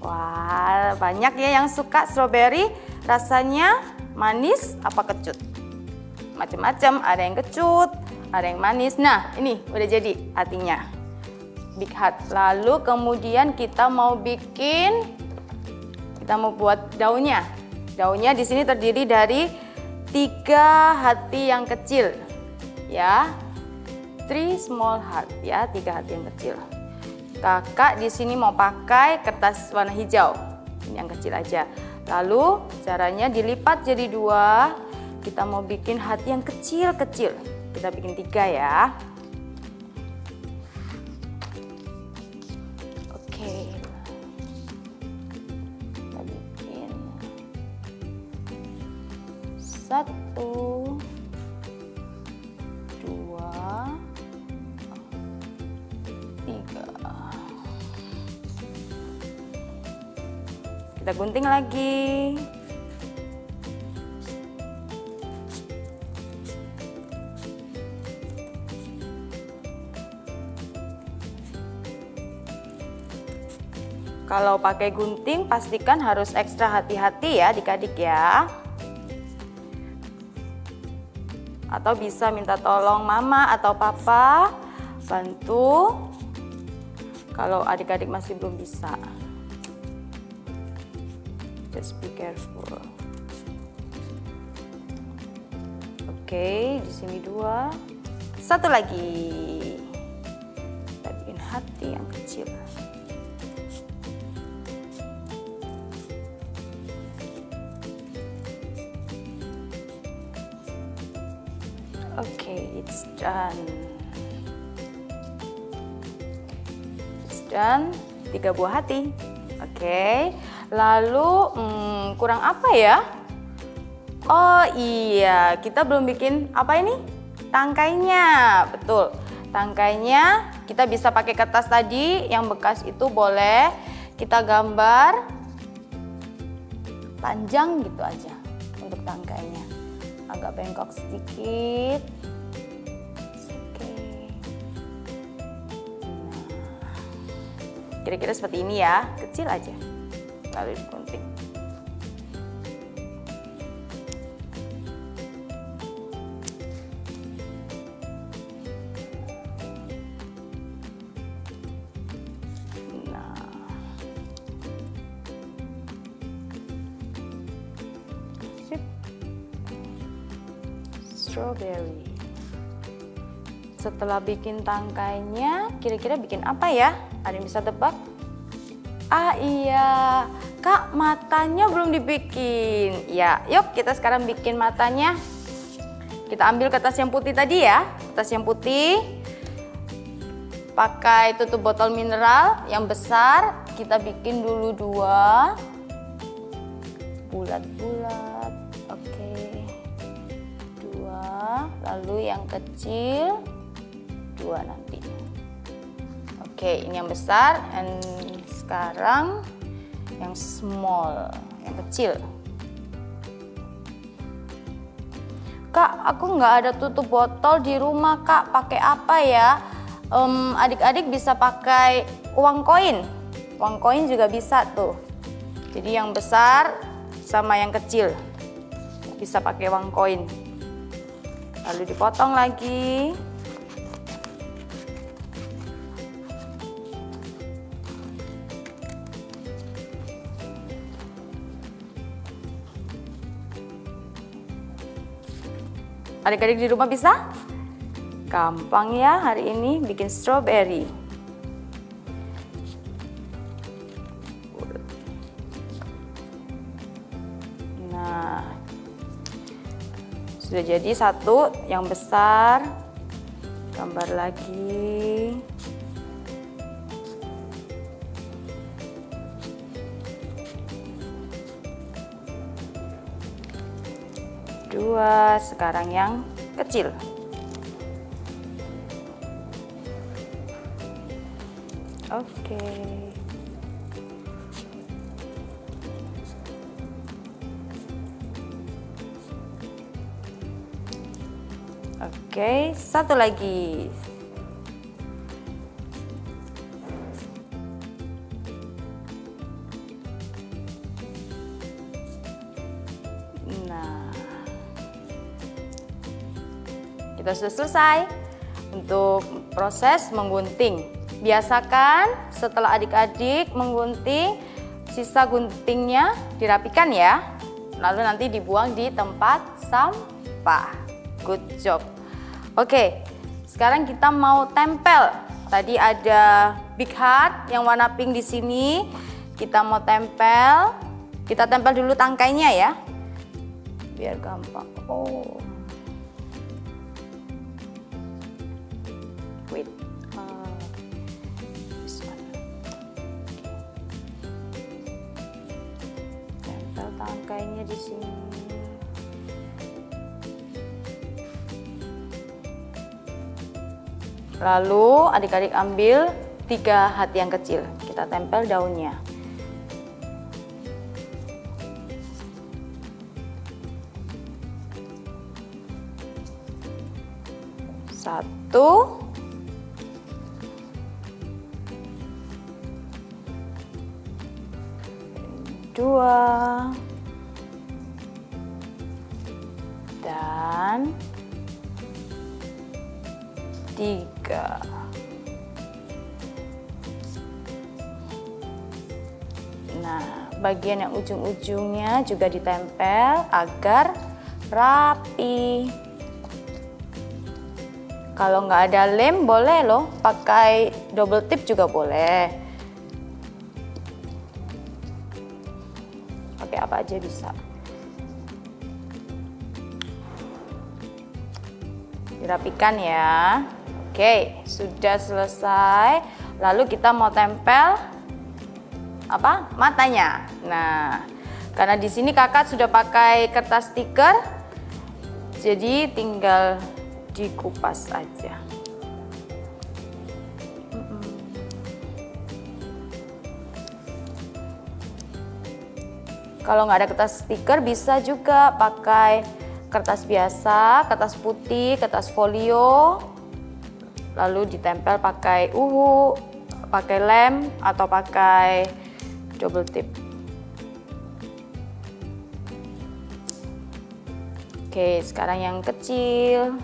Wah, banyak ya yang suka strawberry. Rasanya manis apa kecut? Macam-macam, ada yang kecut, ada yang manis. Nah, ini udah jadi hatinya. big heart. Lalu kemudian kita mau buat daunnya. Daunnya di sini terdiri dari 3 hati yang kecil, ya. 3 small heart, ya, 3 hati yang kecil. Kakak di sini mau pakai kertas warna hijau, ini yang kecil aja. Lalu caranya dilipat jadi 2. Kita mau bikin hati yang kecil-kecil. Kita bikin 3 ya. Oke. Kita bikin 1, 2, 3. Kita gunting lagi. Kalau pakai gunting pastikan harus ekstra hati-hati ya adik-adik ya. Atau bisa minta tolong mama atau papa bantu kalau adik-adik masih belum bisa. Just be careful. Oke, di sini 2. 1 lagi. Kita bikin hati yang kecil. Oke, it's done. It's done. 3 buah hati. Oke. Lalu kurang apa ya? Oh iya, kita belum bikin apa ini? Tangkainya. Betul. Tangkainya kita bisa pakai kertas tadi yang bekas itu boleh. Kita gambar panjang gitu aja untuk tangkainya. Agak bengkok sedikit. Oke. Nah, kira-kira seperti ini ya, kecil aja. Lalu digunting. Nah. Sip. Strawberry. Setelah bikin tangkainya, kira-kira bikin apa ya? Ada yang bisa tebak? Ah iya, Kak, matanya belum dibikin. Ya, yuk kita sekarang bikin matanya. Kita ambil kertas yang putih tadi ya, kertas yang putih. Pakai tutup botol mineral yang besar. Kita bikin dulu 2 bulat-bulat. Oke, 2. Lalu yang kecil 2 nanti. Oke, ini yang besar. And sekarang yang small, yang kecil. Kak, aku nggak ada tutup botol di rumah, Kak. Pakai apa ya? Adik-adik bisa pakai uang koin. Uang koin juga bisa tuh. Jadi yang besar sama yang kecil bisa pakai uang koin. Lalu dipotong lagi. Adik-adik di rumah bisa? Gampang ya hari ini bikin strawberry. Nah, sudah jadi 1 yang besar. Gambar lagi. Dua, sekarang yang kecil. Oke. Oke, 1 lagi. Nah, kita sudah selesai untuk proses menggunting. biasakan setelah adik-adik menggunting, sisa guntingnya dirapikan ya. Lalu nanti dibuang di tempat sampah. Good job. Oke, sekarang kita mau tempel. Tadi ada big heart yang warna pink di sini. Kita mau tempel. Kita tempel dulu tangkainya ya. Biar gampang. Oh. Wait. This one. Tempel tangkainya di sini. Lalu adik-adik ambil 3 hati yang kecil. Kita tempel daunnya. Satu. Dua. Dan 3. Nah, bagian yang ujung-ujungnya juga ditempel agar rapi. Kalau nggak ada lem boleh loh, pakai double tip juga boleh. Pakai apa aja bisa. Dirapikan ya. Oke, sudah selesai. Lalu kita mau tempel apa? Matanya. Nah, karena di sini kakak sudah pakai kertas stiker, jadi tinggal dikupas aja. Kalau nggak ada kertas stiker bisa juga pakai kertas biasa, kertas putih, kertas folio, lalu ditempel pakai uhu, pakai lem atau pakai double tip. Oke, sekarang yang kecil.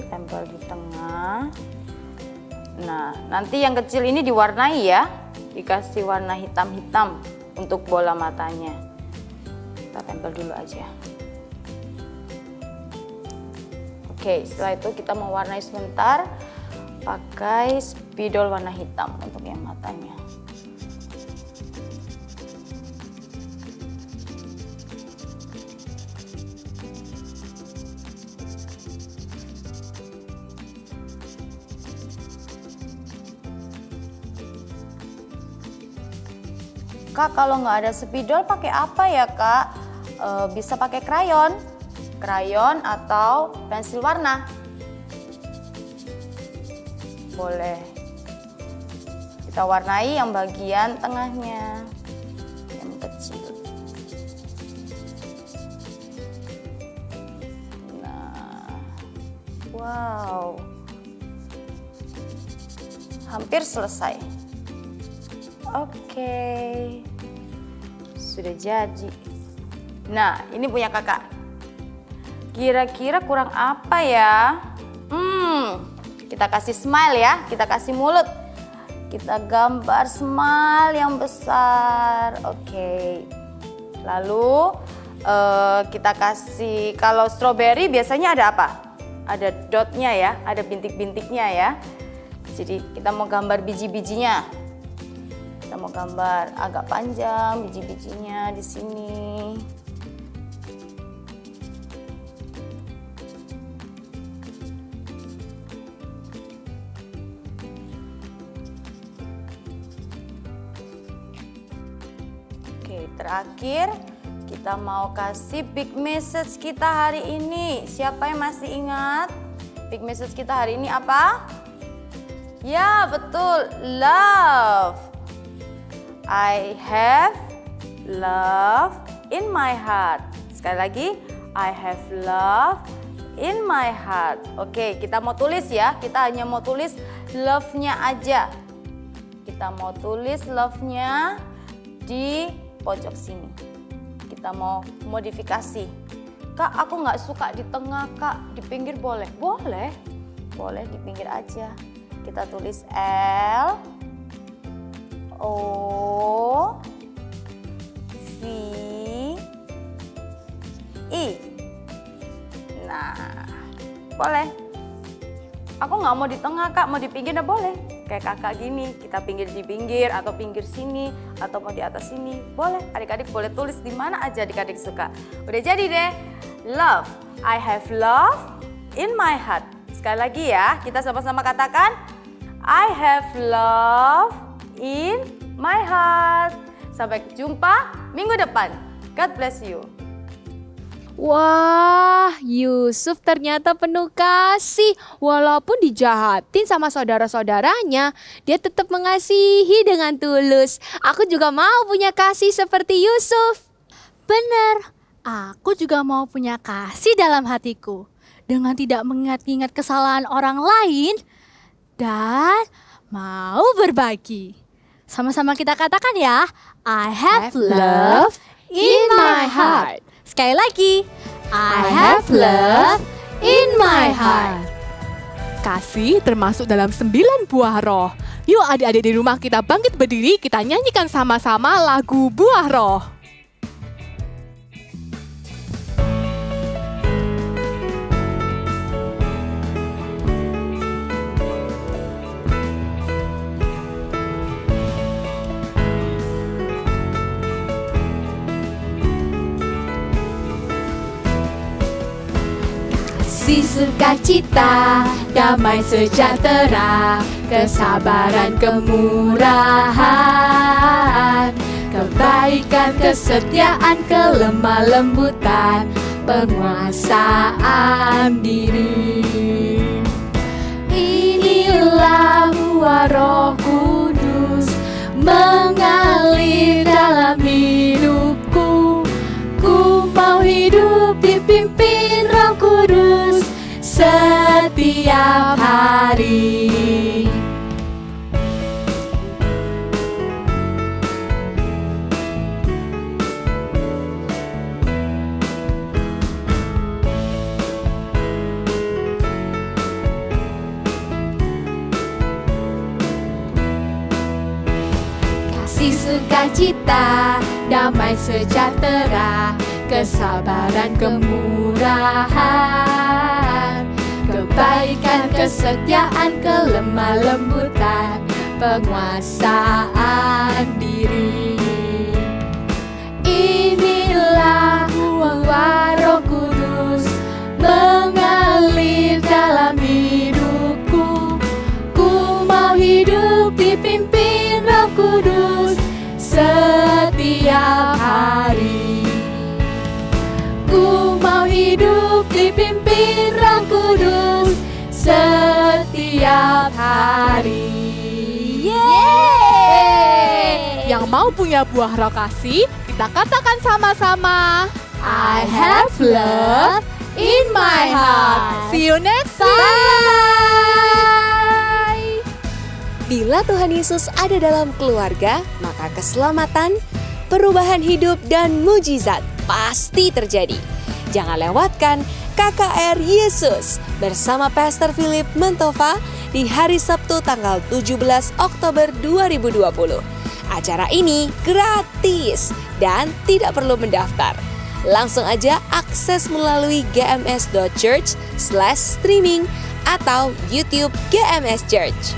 Tempel di tengah. Nah, nanti yang kecil ini diwarnai ya, dikasih warna hitam-hitam untuk bola matanya. Kita tempel dulu aja. Oke, setelah itu kita mewarnai sebentar pakai spidol warna hitam untuk yang matanya. Kak, kalau nggak ada spidol pakai apa ya kak? Bisa pakai krayon atau pensil warna. Boleh. Kita warnai yang bagian tengahnya, yang kecil. Nah, wow, hampir selesai. Oke, sudah jadi. Nah, ini punya kakak. Kira-kira kurang apa ya? Kita kasih smile ya, kita kasih mulut. Kita gambar smile yang besar. Oke. Lalu kita kasih, kalau strawberry biasanya ada apa? Ada dotnya ya, ada bintik-bintiknya ya. Jadi kita mau gambar biji-bijinya. Kita mau gambar agak panjang biji-bijinya di sini. Oke, terakhir kita mau kasih big message kita hari ini. Siapa yang masih ingat? Big message kita hari ini apa? Ya, betul, love. I have love in my heart. Sekali lagi, I have love in my heart. Oke, kita mau tulis ya. Kita hanya mau tulis love-nya aja. Kita mau tulis love-nya di pojok sini. Kita mau modifikasi. Kak, aku nggak suka di tengah, Kak. Di pinggir boleh? Boleh. Boleh di pinggir aja. Kita tulis L, O, V, I. Nah, boleh. Aku nggak mau di tengah, Kak. Mau di pinggir, nah boleh. Kayak kakak gini, kita pinggir di pinggir atau pinggir sini atau mau di atas sini, boleh. Adik-adik boleh tulis di mana aja adik-adik suka. Udah jadi deh. Love, I have love in my heart. Sekali lagi ya, kita sama-sama katakan I have love in my heart. Sampai jumpa minggu depan. God bless you. Wah, Yusuf ternyata penuh kasih. Walaupun dijahatin sama saudara-saudaranya, dia tetap mengasihi dengan tulus. Aku juga mau punya kasih seperti Yusuf. Benar, aku juga mau punya kasih dalam hatiku. Dengan tidak mengingat-ingat kesalahan orang lain dan mau berbagi. Sama-sama kita katakan ya, I have love in my heart. Sekali lagi, I have love in my heart. Kasih termasuk dalam 9 buah roh. Yuk adik-adik di rumah kita bangkit berdiri, kita nyanyikan sama-sama lagu Buah Roh. Kasih, sukacita, damai sejahtera, kesabaran, kemurahan, kebaikan, kesetiaan, kelemah lembutan, penguasaan diri. Inilah buah Roh Kudus mengalir dalam hidupku. Ku mau hidup dipimpin Roh Kudus setiap hari. Kasih, sukacita, damai sejahtera, kesabaran, kemurahan, kebaikan, kesetiaan, kelemah lembutan, penguasaan diri. Inilah buah Roh Kudus mengalir dalam hidupku. Ku mau hidup dipimpin Roh Kudus setiap hari. Ku mau hidup dipimpin Roh Kudus setiap hari. Yeay! Yang mau punya buah roh kasih, kita katakan sama-sama, I have love in my heart. See you next time. Bye. Bila Tuhan Yesus ada dalam keluarga, maka keselamatan, perubahan hidup, dan mujizat pasti terjadi. Jangan lewatkan KKR Yesus bersama Pastor Philip Mentova di hari Sabtu tanggal 17 Oktober 2020. Acara ini gratis dan tidak perlu mendaftar. Langsung aja akses melalui gms.church/streaming atau YouTube GMS Church.